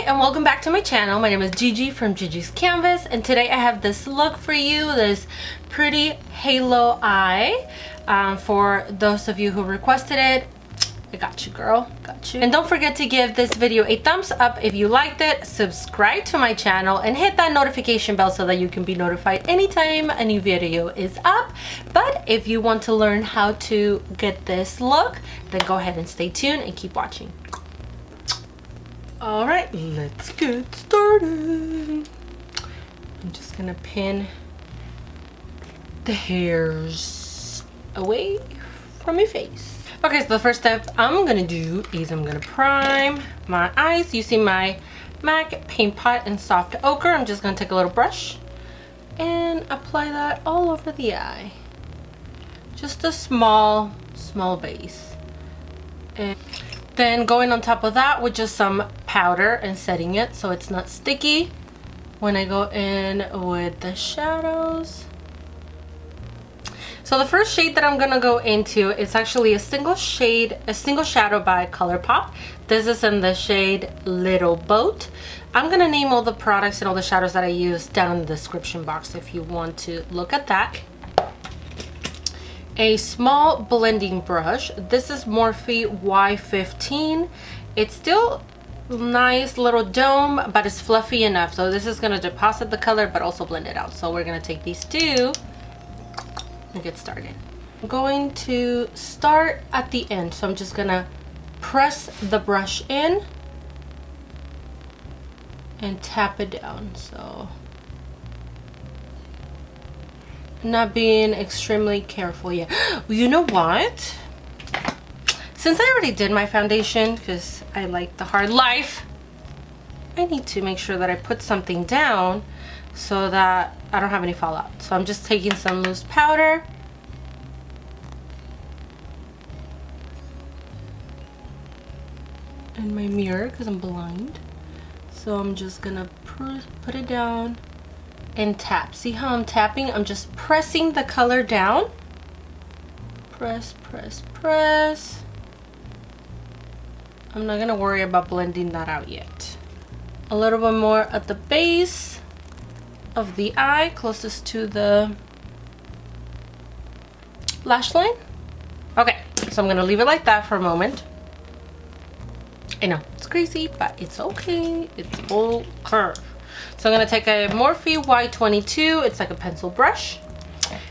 And welcome back to my channel. My name is Gigi from g.g.s. Canvas, and today I have this look for you, this pretty halo eye. For those of you who requested it, I got you, girl, got you. And don't forget to give this video a thumbs up if you liked it, subscribe to my channel, and hit that notification bell so that you can be notified anytime a new video is up. But if you want to learn how to get this look, then go ahead and stay tuned and keep watching. All right, let's get started. I'm just gonna pin the hairs away from my face. Okay, so the first step I'm gonna do is I'm gonna prime my eyes using my M.A.C paint pot in soft ochre. I'm just gonna take a little brush and apply that all over the eye. Just a small base. And then going on top of that with just some powder and setting it so it's not sticky when I go in with the shadows. So the first shade that I'm gonna go into is actually a single shadow by Colourpop. This is in the shade Lil Boat. I'm gonna name all the products and all the shadows that I use down in the description box if you want to look at that. A small blending brush. This is Morphe Y15. It's still nice little dome, but it's fluffy enough. So this is gonna deposit the color but also blend it out. So we're gonna take these two and get started. I'm going to start at the end, so I'm just gonna press the brush in and tap it down. So not being extremely careful yet. You know what? Since I already did my foundation, because I like the hard life, I need to make sure that I put something down so that I don't have any fallout. So I'm just taking some loose powder in my mirror because I'm blind. So I'm just gonna put it down and tap. See how I'm tapping? I'm just pressing the color down. Press, press, press. I'm not gonna worry about blending that out yet. A little bit more at the base of the eye, closest to the lash line. Okay, so I'm gonna leave it like that for a moment. I know it's crazy, but it's okay. It's all curve. So I'm gonna take a Morphe Y22. It's like a pencil brush,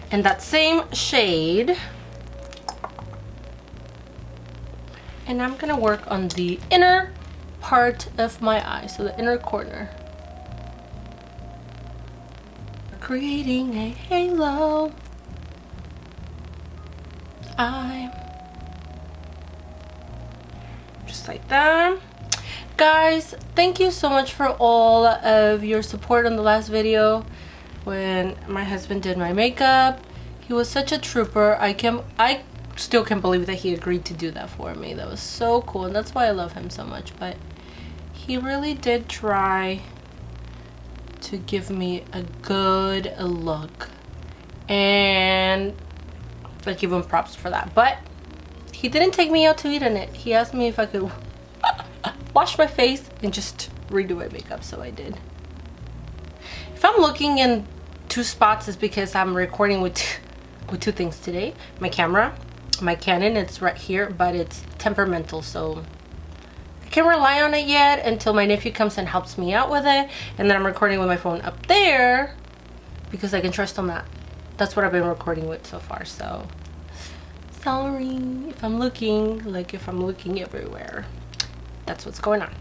and that same shade. And I'm gonna work on the inner part of my eye, so the inner corner. Creating a halo eye. Just like that. Guys, thank you so much for all of your support on the last video when my husband did my makeup. He was such a trooper. I still can't believe that he agreed to do that for me. That was so cool, and that's why I love him so much. But he really did try to give me a good look, and I give him props for that. But he didn't take me out to eat on it. He asked me if I could wash my face and just redo my makeup, so I did. If I'm looking in two spots, it's because I'm recording with two things today. My camera, my Canon, it's right here, but it's temperamental, so I can't rely on it yet until my nephew comes and helps me out with it. And then I'm recording with my phone up there because I can trust on that. That's what I've been recording with so far, so sorry if I'm looking like if I'm looking everywhere. That's what's going on.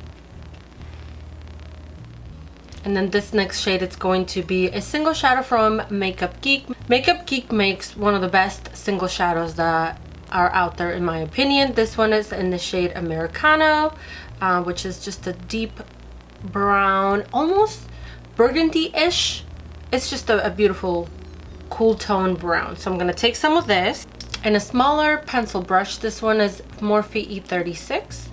And then this next shade, it's going to be a single shadow from Makeup Geek. Makeup Geek makes one of the best single shadows that are out there in my opinion. This one is in the shade Americano, which is just a deep brown, almost burgundy-ish. It's just a beautiful cool tone brown. So I'm gonna take some of this and a smaller pencil brush. This one is Morphe E36.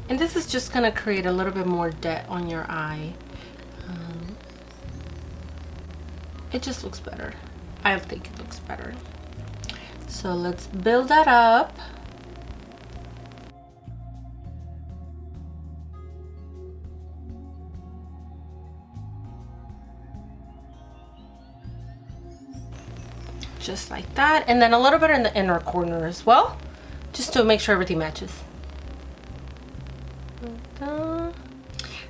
And this is just gonna create a little bit more depth on your eye. It just looks better. I think it looks better. So let's build that up. just like that, and then a little bit in the inner corner as well, just to make sure everything matches.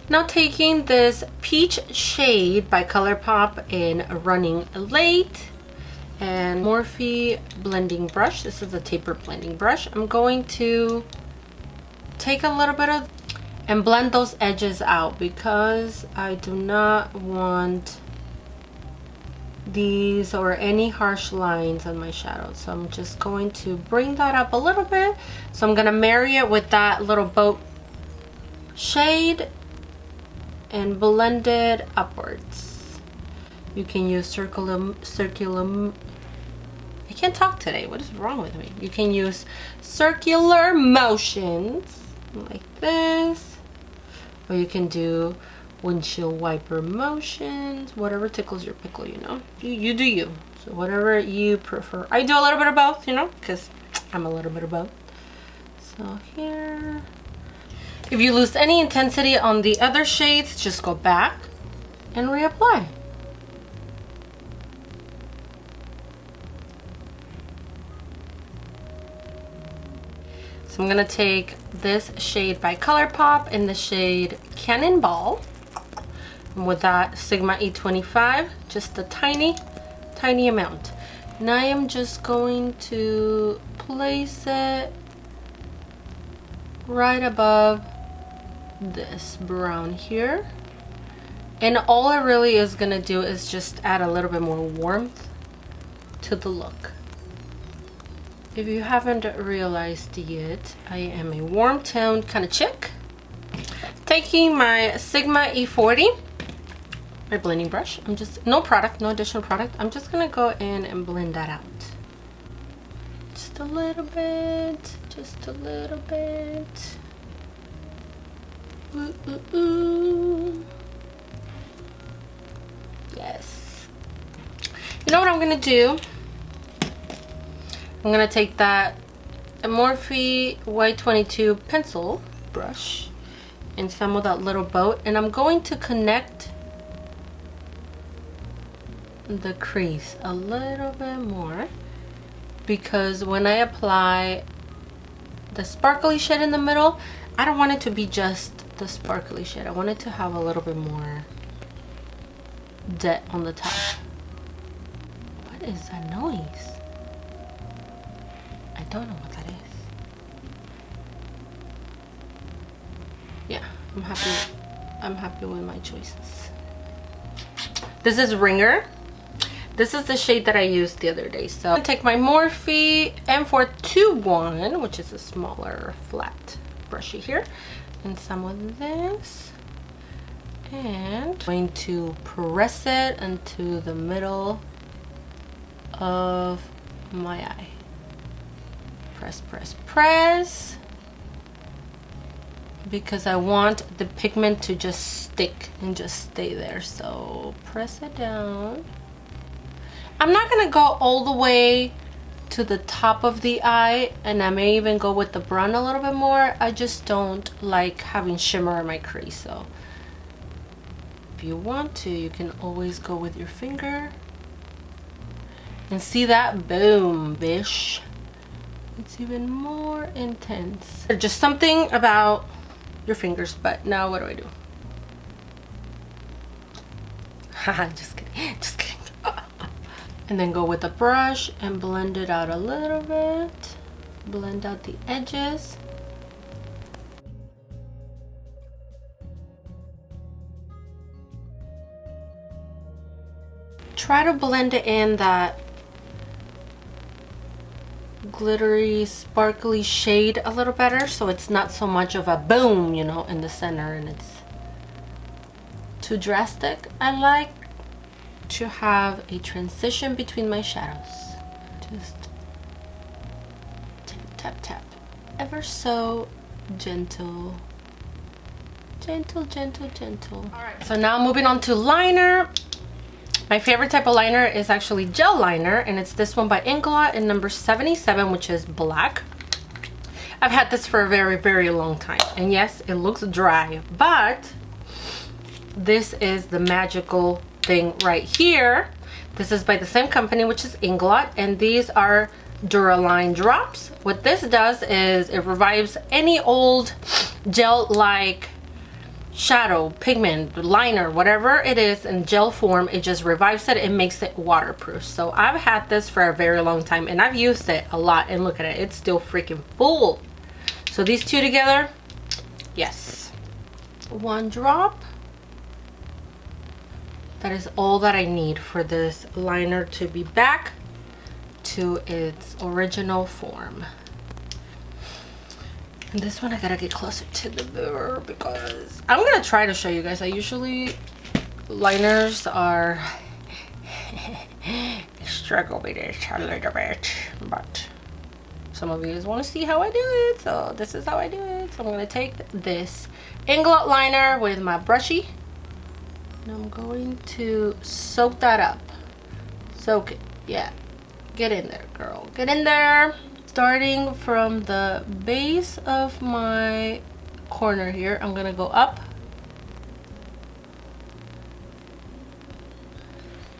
Now taking this peach shade by Colourpop in Running Late and Morphe blending brush. This is a taper blending brush. I'm going to take a little bit of and blend those edges out because I do not want these or any harsh lines on my shadow. So I'm just going to bring that up a little bit. So I'm gonna marry it with that Lil Boat shade and blend it upwards. You can use circular, I can't talk today, what is wrong with me? You can use circular motions like this, or you can do windshield wiper motions, whatever tickles your pickle, you know. You do you. So whatever you prefer. I do a little bit of both, you know, because I'm a little bit of both. So here. If you lose any intensity on the other shades, just go back and reapply. So I'm gonna take this shade by Colourpop in the shade Cannonball. And with that Sigma E25, just a tiny amount. And I am just going to place it right above this brown here. And all it really is gonna do is just add a little bit more warmth to the look. If you haven't realized yet, I am a warm toned kind of chick. Taking my Sigma E40, my blending brush, I'm just, no additional product. I'm just gonna go in and blend that out. Just a little bit, just a little bit. Ooh, ooh, ooh. Yes. You know what I'm gonna do? I'm gonna take that Morphe Y22 pencil brush and some of that Lil Boat, and I'm going to connect the crease a little bit more, because when I apply the sparkly shade in the middle, I don't want it to be just the sparkly shade. I want it to have a little bit more depth on the top. What is that noise? I don't know what that is. Yeah, I'm happy with my choices. This is Ringer. This is the shade that I used the other day. So I'm gonna take my Morphe M421, which is a smaller flat brushy here, and some of this, and I'm going to press it into the middle of my eye. Press, press, press, because I want the pigment to just stick and just stay there. So press it down. I'm not gonna go all the way to the top of the eye, and I may even go with the brown a little bit more. I just don't like having shimmer in my crease. So if you want to, you can always go with your finger and see that? Boom, bish. It's even more intense. Just something about your fingers. But now what do I do? Haha, just kidding, just kidding. And then go with the brush and blend it out a little bit. Blend out the edges. Try to blend it in that glittery, sparkly shade a little better, so it's not so much of a boom, you know, in the center and it's too drastic. I like to have a transition between my shadows. Just tap, tap, tap. Ever so gentle. Gentle, gentle, gentle. Alright, so now moving on to liner. My favorite type of liner is actually gel liner, and it's this one by INGLOT in number 77, which is black. I've had this for a very, very long time, and yes, it looks dry, but this is the magical thing right here This is by the same company, which is INGLOT, and these are Duraline drops. What this does is it revives any old gel-like shadow, pigment, liner, whatever it is in gel form. It just revives it and makes it waterproof. So I've had this for a very long time and I've used it a lot, and look at it, it's still freaking full. So these two together, yes, one drop. That is all that I need for this liner to be back to its original form. And this one I gotta get closer to the mirror because I'm gonna try to show you guys. I usually, liners are struggle with it a little bit, but some of you guys want to see how I do it, so this is how I do it. So I'm gonna take this INGLOT liner with my brushy, and I'm going to soak that up. Soak it, yeah. Get in there, girl, get in there. Starting from the base of my corner here, I'm gonna go up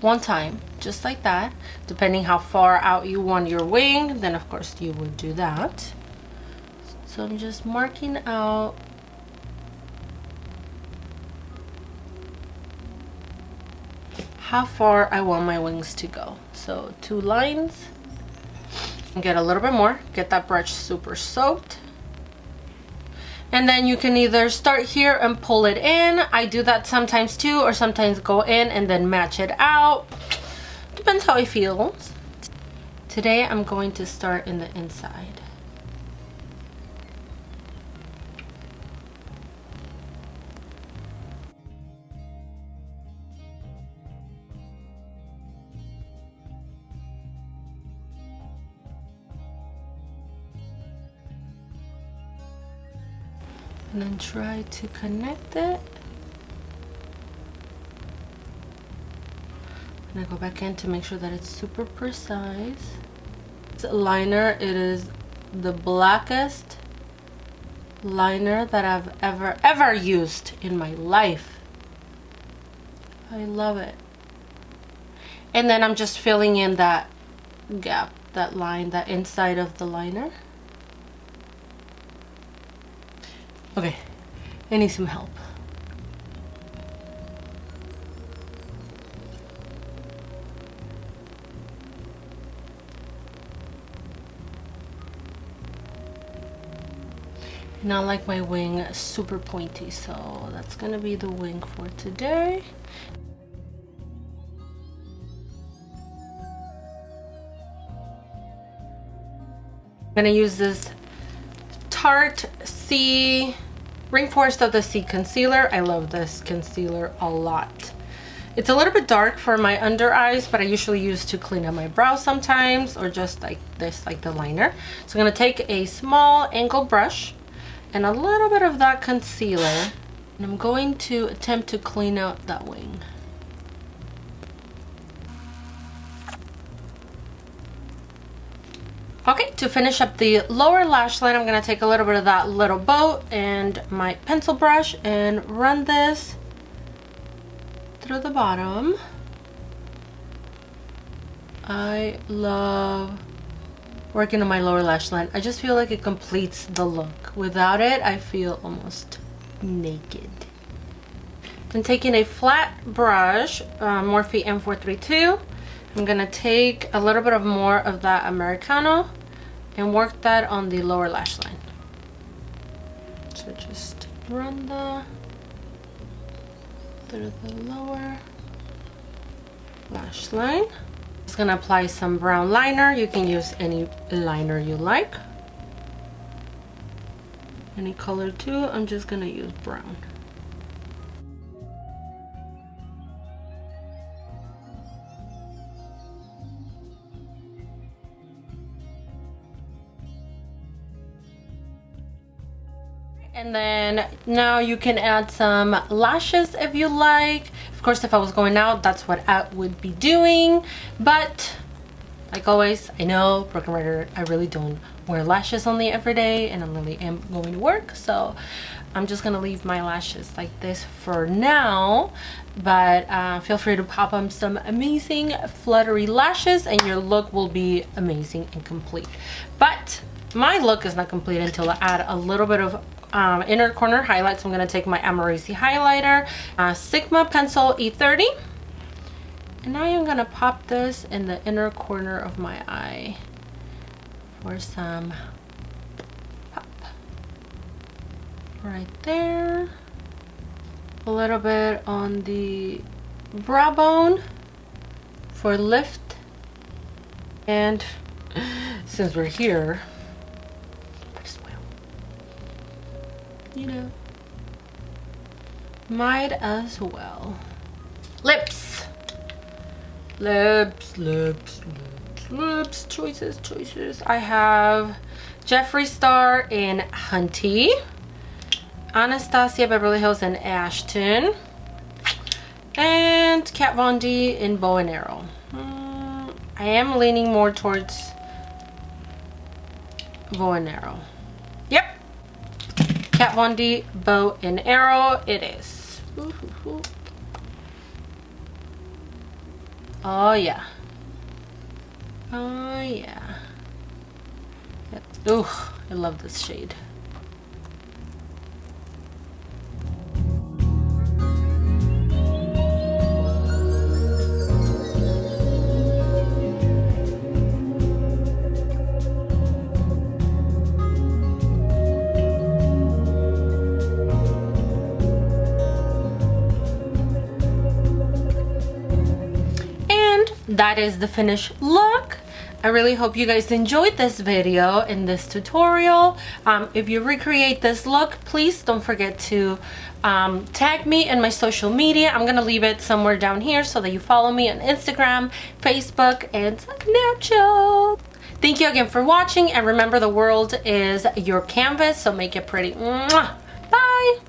one time, just like that. Depending how far out you want your wing, then of course you would do that. So I'm just marking out how far I want my wings to go. So 2 lines. Get a little bit more, get that brush super soaked, and then you can either start here and pull it in. I do that sometimes too, or sometimes go in and then match it out. Depends how it feels. Today I'm going to start in the inside. And then try to connect it. And I go back in to make sure that it's super precise. This liner, it is the blackest liner that I've ever used in my life. I love it. And then I'm just filling in that gap, that line, that inside of the liner. Okay, I need some help. And I like my wing super pointy, so that's gonna be the wing for today. I'm gonna use this Tarte C Rainforest of the Sea concealer. I love this concealer a lot. It's a little bit dark for my under eyes, but I usually use to clean up my brows sometimes, or just like this, like the liner. So I'm gonna take a small angled brush and a little bit of that concealer, and I'm going to attempt to clean out that wing. Okay, to finish up the lower lash line, I'm gonna take a little bit of that Lil Boat and my pencil brush and run this through the bottom. I love working on my lower lash line. I just feel like it completes the look. Without it, I feel almost naked. Then taking a flat brush, Morphe M432, I'm gonna take a little bit of more of that Americano and work that on the lower lash line. So just run through the lower lash line. Just gonna apply some brown liner. You can use any liner you like, any color too. I'm just gonna use brown. And then now you can add some lashes if you like. Of course, if I was going out, that's what I would be doing. But Like always, I know, broken record, I really don't wear lashes only every day, and I'm really going to work, so I'm just gonna leave my lashes like this for now. But feel free to pop on some amazing fluttery lashes and your look will be amazing and complete. But my look is not complete until I add a little bit of inner corner highlights. I'm gonna take my Amrezy highlighter, Sigma pencil E30, and I am gonna pop this in the inner corner of my eye for some pop. Right there. A little bit on the brow bone for lift. And since we're here, might as well, you know, might as well. Lips. Choices. I have Jeffree Star in Hunty, Anastasia, Beverly Hills, and Ashton, and Kat Von D in Bow and Arrow. I am leaning more towards Bow and Arrow. Yep, Kat Von D, Bow and Arrow it is. Oh yeah. Oh yeah. Yep. Ooh, I love this shade. That is the finished look. I really hope you guys enjoyed this video and this tutorial. If you recreate this look, please don't forget to tag me in my social media. I'm gonna leave it somewhere down here so that you follow me on Instagram, Facebook, and Snapchat. Thank you again for watching, and remember, the world is your canvas, so make it pretty. Mwah! Bye!